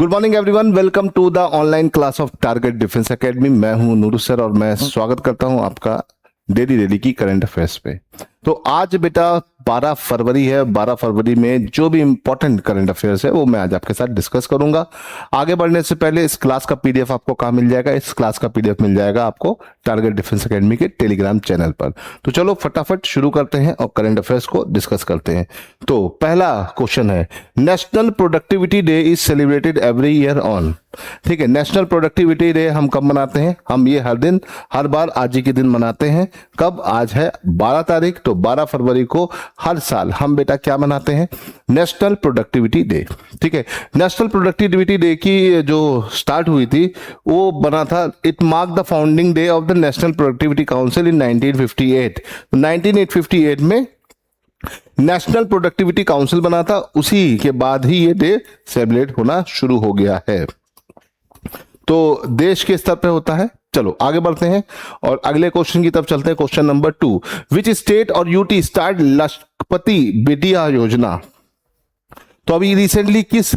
Good morning everyone, welcome to the online class of Target Defence Academy. मैं हूं Nuru sir और मैं स्वागत करता हूं आपका डेली की करंट अफेयर्स पे। तो आज बेटा 12 फरवरी है। 12 फरवरी में जो भी इंपॉर्टेंट करंट अफेयर्स है वो मैं आज आपके साथ डिस्कस करूंगा। आगे बढ़ने से पहले इस क्लास का पीडीएफ आपको कहाँ मिल जाएगा? इस क्लास का पीडीएफ मिल जाएगा आपको टारगेट डिफेंस एकेडमी के टेलीग्राम चैनल पर। तो चलो फटाफट शुरू करते हैं और करंट अफेयर्स को डिस्कस करते हैं। तो पहला क्वेश्चन है, national productivity day is celebrated every year on. ठीक है, नेशनल प्रोडक्टिविटी डे हम कब मनाते हैं? हम ये हर बार आज ही के दिन मनाते हैं। कब? आज है 12 तारीख, तो 12 फरवरी को हर साल हम बेटा क्या मनाते हैं? National productivity day. ठीक है, नेशनल प्रोडक्टिविटी डे की जो स्टार्ट हुई थी वो बना था, it mark the founding day of the national productivity council in 1958। 1958 में नेशनल प्रोडक्टिविटी काउंसिल बना था, उसी के बाद ही ये डे सेलिब्रेट होना शुरू हो गया है। तो देश के स्तर पे होता है। चलो आगे बढ़ते हैं और अगले क्वेश्चन की तरफ चलते हैं। क्वेश्चन नंबर 2, विच स्टेट और यूटी स्टार्ट लखपति बिटिया योजना। तो अभी रिसेंटली किस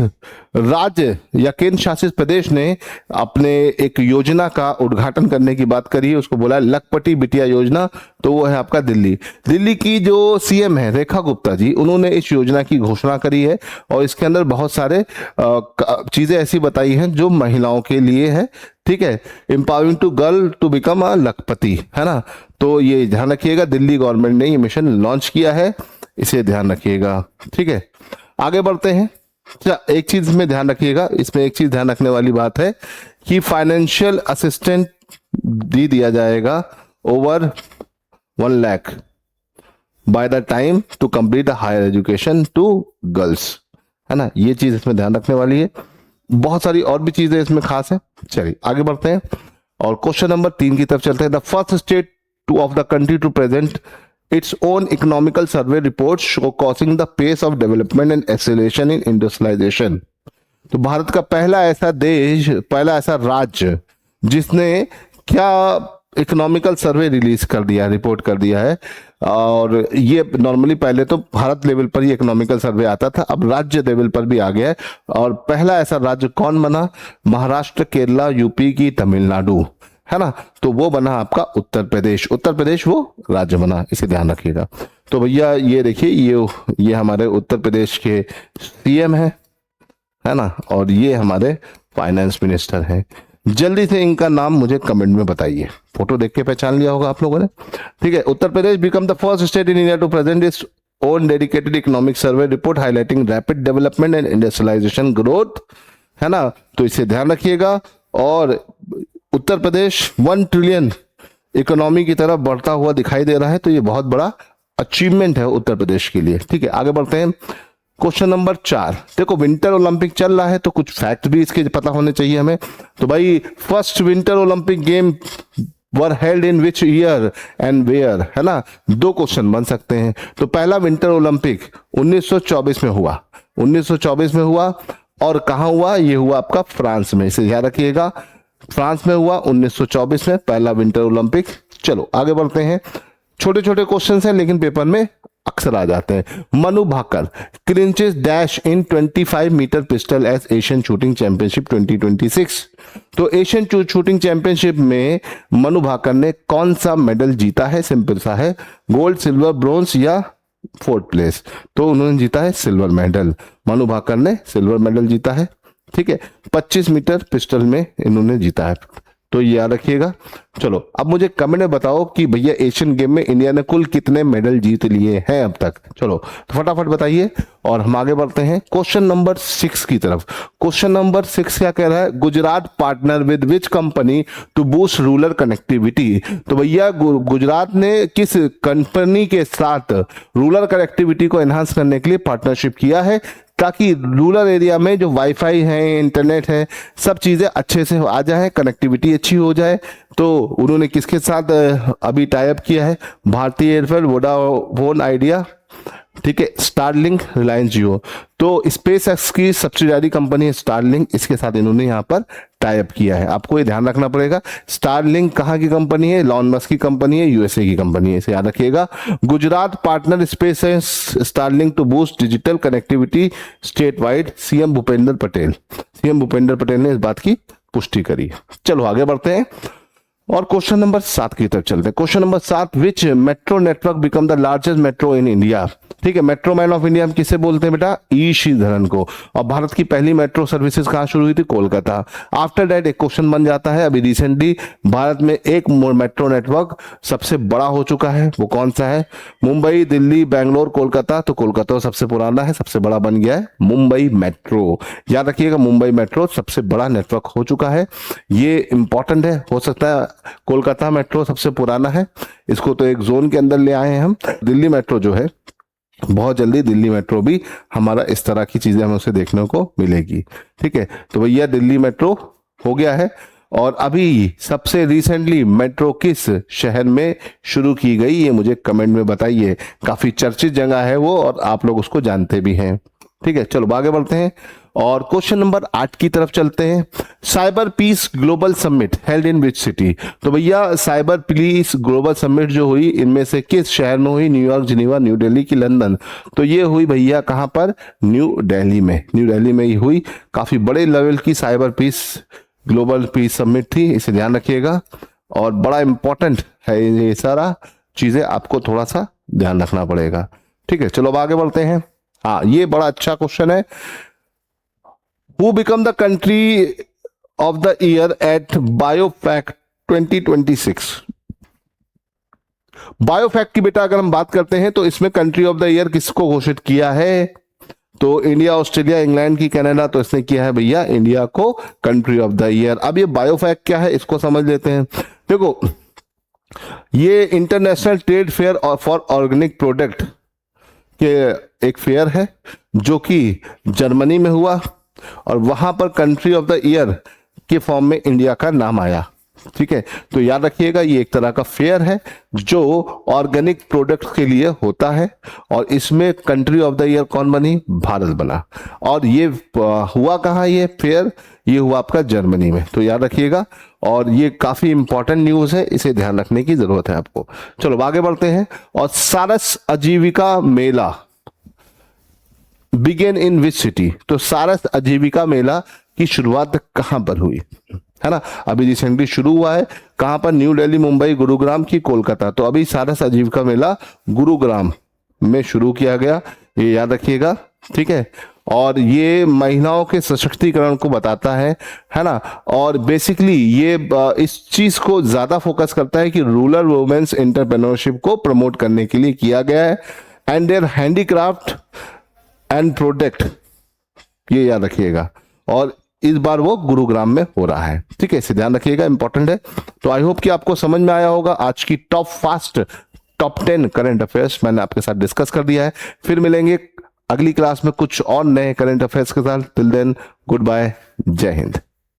राज्य या केंद्र शासित प्रदेश ने अपने एक योजना का उद्घाटन करने की बात करी है? उसको बोला है लखपति बिटिया योजना। तो वो है आपका दिल्ली। दिल्ली की जो सीएम है रेखा गुप्ता जी, उन्होंने इस योजना की घोषणा करी है और इसके अंदर बहुत सारे चीजें ऐसी बताई हैं जो महिलाओं के लिए है। ठीक है, empowering to girl to become a lakhpati, है ना। तो ये ध्यान रखिएगा, दिल्ली गवर्नमेंट ने ये मिशन लॉन्च किया है, इसे ध्यान रखिएगा। ठीक है, आगे बढ़ते हैं। एक चीज में ध्यान रखिएगा, इसमें एक चीज ध्यान रखने वाली बात है कि फाइनेंशियल असिस्टेंट दिया जाएगा over 1 lakh by the time to complete higher education to girls, है ना। ये चीज इसमें ध्यान रखने वाली है। बहुत सारी और भी चीजें इसमें खास है। चलिए आगे बढ़ते हैं और क्वेश्चन नंबर 3 की तरफ चलते हैं। The first state to of the country to present its own economical survey report showcasing the pace of development and acceleration in industrialization। तो भारत का पहला ऐसा देश, पहला ऐसा राज्य जिसने क्या इकोनॉमिकल सर्वे रिलीज कर दिया, रिपोर्ट कर दिया है। और ये नॉर्मली पहले तो भारत लेवल पर ही इकोनॉमिकल सर्वे आता था, अब राज्य लेवल पर भी आ गया है। और पहला ऐसा राज्य कौन बना? महाराष्ट्र, केरला, यूपी की तमिलनाडु, है ना। तो वो बना आपका उत्तर प्रदेश। उत्तर प्रदेश वो राज्य बना, इसे ध्यान रखिएगा। तो भैया ये देखिए, ये हमारे उत्तर प्रदेश के सीएम है ना, और ये हमारे फाइनेंस मिनिस्टर हैं। जल्दी से इनका नाम मुझे कमेंट में बताइए। फोटो देख के पहचान लिया होगा आप लोगों ने। ठीक है, Uttar Pradesh become the first state in India to present its own dedicated economic survey report highlighting rapid development and industrialisation growth, है ना। तो इसे ध्यान रखिएगा। और उत्तर प्रदेश 1 ट्रिलियन इकोनॉमी की तरफ बढ़ता हुआ दिखाई दे रहा है, तो ये बहुत बड़ा अचीवमेंट है उत्तर प्रदेश के लिए। ठीक है, आगे बढ़ते हैं। क्वेश्चन नंबर 4, देखो विंटर ओलंपिक चल रहा है तो कुछ फैक्ट भी इसके पता होने चाहिए हमें। तो भाई first winter Olympic game were held in which year and where, है ना। 2 क्वेश्चन बन सकते हैं। तो पहला विंटर ओलंपिक 1924 में हुआ। 1924 में हुआ और कहाँ हुआ? ये हुआ आपका फ्रांस में, इसे याद रखिएगा। फ्रांस में हुआ 1924 में पहला विंटर ओलंपिक। चलो आगे बढ़ते हैं। छोटे छोटे क्वेश्चन हैं लेकिन पेपर में अक्सर आ जाते हैं। Manu Bhaker clinches dash in 25 metre pistol as Asian shooting championship 2026। तो एशियन शूटिंग चैंपियनशिप में मनु भाकर ने कौन सा मेडल जीता है? सिंपल सा है, गोल्ड, सिल्वर, ब्रॉन्ज या 4th प्लेस। तो उन्होंने जीता है सिल्वर मेडल। मनु भाकर ने सिल्वर मेडल जीता है। ठीक है, 25 मीटर पिस्टल में इन्होंने जीता है, तो ये याद रखिएगा। चलो अब मुझे कमेंट में बताओ कि भैया एशियन गेम में इंडिया ने कुल कितने मेडल जीत लिए हैं अब तक? चलो तो फटाफट बताइए और हम आगे बढ़ते हैं क्वेश्चन नंबर 6 की तरफ। क्वेश्चन नंबर 6 क्या कह रहा है? Gujarat partner with which company to boost rural connectivity. तो भैया गुजरात ने किस कंपनी के साथ रूरल कनेक्टिविटी को एनहांस करने के लिए पार्टनरशिप किया है, ताकि रूरल एरिया में जो वाईफाई है, इंटरनेट है, सब चीज़ें अच्छे से आ जाए, कनेक्टिविटी अच्छी हो जाए। तो उन्होंने किसके साथ अभी टाई अप किया है? भारतीय एयरटेल, वोडाफोन आइडिया, ठीक है, स्टारलिंक रिलायंस जियो। तो स्पेस एक्स की सब्सिडियरी कंपनी है स्टारलिंक, इसके साथ इन्होंने यहाँ पर टाई अप किया है। आपको ये ध्यान रखना पड़ेगा, स्टारलिंक कहाँ की कंपनी है, इलॉन मस्क की कंपनी है, यूएसए की कंपनी है, इसे याद रखिएगा। गुजरात पार्टनर स्पेस है Starlink to boost digital connectivity statewide, CM Bhupendra Patel ने इस बात की पुष्टि करी। चलो आगे बढ़ते हैं और क्वेश्चन नंबर 7 की तरफ चलते हैं। Question number 7, which metro network become the largest metro in India. ठीक है, मेट्रो मैन ऑफ इंडिया हम किसे बोलते हैं बेटा, ई श्रीधरन को। और भारत की पहली मेट्रो सर्विसेज कहां शुरू हुई थी, कोलकाता। आफ्टर दैट एक क्वेश्चन बन जाता है, अभी रिसेंटली भारत में एक मेट्रो नेटवर्क सबसे बड़ा हो चुका है, वो कौन सा है, मुंबई, दिल्ली, बैंगलोर, कोलकाता। तो कोलकाता सबसे पुराना है, सबसे बड़ा बन गया है मुंबई मेट्रो। याद रखिएगा, मुंबई मेट्रो सबसे बड़ा नेटवर्क हो चुका है, ये इंपॉर्टेंट है। हो सकता है कोलकाता मेट्रो सबसे पुराना है, इसको तो एक जोन के अंदर ले आए हैं हम। दिल्ली मेट्रो जो है, बहुत जल्दी दिल्ली मेट्रो भी हमारा इस तरह की चीजें हमें उसे देखने को मिलेगी। ठीक है, तो भैया दिल्ली मेट्रो हो गया है। और अभी सबसे रिसेंटली मेट्रो किस शहर में शुरू की गई, ये मुझे कमेंट में बताइए। काफी चर्चित जगह है वो और आप लोग उसको जानते भी हैं। ठीक है, चलो आगे बढ़ते हैं और क्वेश्चन नंबर 8 की तरफ चलते हैं। Cyber peace global summit held in which city. तो भैया साइबर पीस ग्लोबल समिट जो हुई, इनमें से किस शहर में हुई, न्यूयॉर्क, जिनेवा, न्यू दिल्ली की लंदन। तो ये हुई भैया कहां पर, न्यू दिल्ली में ही हुई। काफी बड़े लेवल की cyber peace global peace summit थी, इसे ध्यान रखिएगा और बड़ा इंपॉर्टेंट है ये सारा चीजें, आपको थोड़ा सा ध्यान रखना पड़ेगा। ठीक है, चलो अब आगे बढ़ते हैं। हाँ, ये बड़ा अच्छा क्वेश्चन है। Who become the country of the year at BioFact 2026? बायोफैक्ट की बेटा अगर हम बात करते हैं तो इसमें कंट्री ऑफ द ईयर किसको घोषित किया है, तो इंडिया, ऑस्ट्रेलिया, इंग्लैंड की कनाडा, तो इसने किया है भैया इंडिया को कंट्री ऑफ द ईयर। अब ये बायोफैक्ट क्या है इसको समझ लेते हैं। देखो, ये international trade fair for organic product के एक फेयर है जो कि जर्मनी में हुआ और वहां पर कंट्री ऑफ द ईयर के फॉर्म में इंडिया का नाम आया। ठीक है, तो याद रखिएगा ये एक तरह का फेयर है जो ऑर्गेनिक प्रोडक्ट्स के लिए होता है और इसमें कंट्री ऑफ द ईयर कौन बनी, भारत बना। और ये हुआ कहाँ, ये फेयर ये हुआ आपका जर्मनी में। तो याद रखिएगा और ये काफी इंपॉर्टेंट न्यूज है, इसे ध्यान रखने की जरूरत है आपको। चलो आगे बढ़ते हैं और सारस आजीविका मेला बिगेन इन विच सिटी। तो सारस आजीविका मेला की शुरुआत कहां पर हुई, है ना, अभी रिसेंटली शुरू हुआ है। कहां पर, न्यू दिल्ली, मुंबई, गुरुग्राम की कोलकाता। तो अभी सारस आजीविका मेला गुरुग्राम में शुरू किया गया, ये याद रखिएगा। ठीक है, और ये महिलाओं के सशक्तिकरण को बताता है ना। और बेसिकली ये इस चीज को ज्यादा फोकस करता है कि रूरल वुमेन्स एंटरप्रेन्योरशिप को प्रमोट करने के लिए किया गया है and their handicraft and product, ये याद रखिएगा। और इस बार वो गुरुग्राम में हो रहा है। ठीक है, इसे ध्यान रखिएगा, इंपॉर्टेंट है। तो आई होप कि आपको समझ में आया होगा। आज की टॉप 10 करंट अफेयर्स मैंने आपके साथ डिस्कस कर दिया है। फिर मिलेंगे अगली क्लास में कुछ और नए करंट अफेयर्स के साथ। टिल देन गुड बाय, जय हिंद।